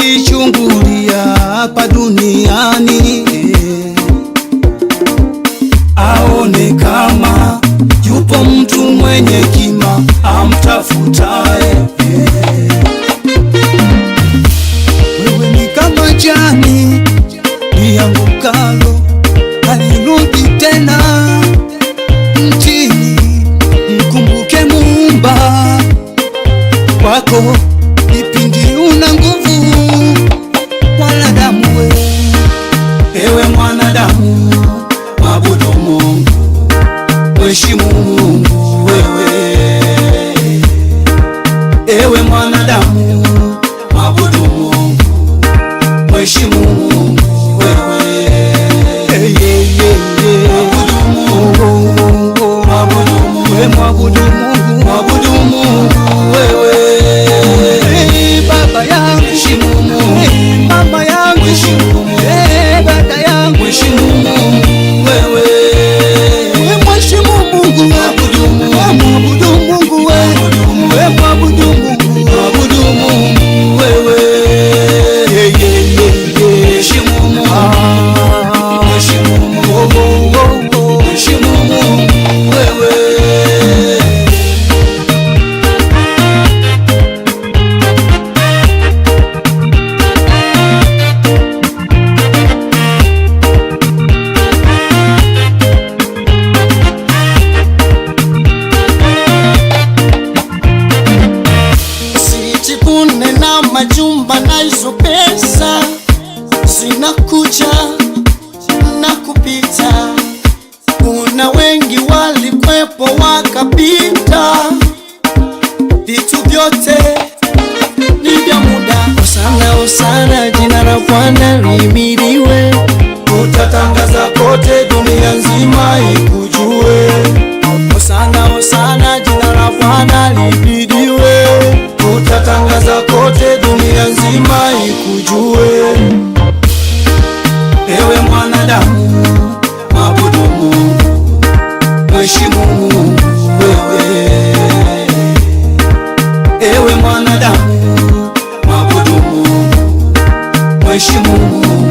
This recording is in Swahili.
alichungulia hapa duniani, aone kama yupo mtu mwenye hekima amtafutaye. Wewe ni kama jani liangukalo, halirudi tena mtini. Mkumbuke Muumba wako ipindi una nguvu. Mwanadamu ewe mwanadamu, mwabudu Mungu, mheshimu Mungu. Wewe ewe mwanadamu, mwabudu Mungu, mheshimu Mungu. Wewe mwabudu Mungu, mwabudu Mungu, mwabudu Mungu. Wewe baba yangu, mheshimu Mungu. Mama yangu, mheshimu Mungu. Dada yangu, mheshimu Mungu. Wewe mheshimu Mungu, mwabudu Mungu, mwabudu Mungu. Wewe mwabudu Mungu, mwabudu Mungu. Wewe mheshimu Mungu, mheshimu Mungu, mheshimu Mungu. Wewe usijivune na majumba na hizo pesa zinakuja na kupita. Kuna wengi walikwepo wakapita, vitu vyote ni vya muda. Hosana, hosana, jina la Bwana lihimidiwe. Utatangaza kote, dunia nzima ikujue. Hosana, hosana, jina la Bwana lihimidiwe. Utatangaza kote, dunia nzima ikujue. ewe mwanadamu, mwabudu Mungu, mheshimu Mungu. Wewe ewe mwanadamu, mwabudu Mungu, mheshimu Mungu.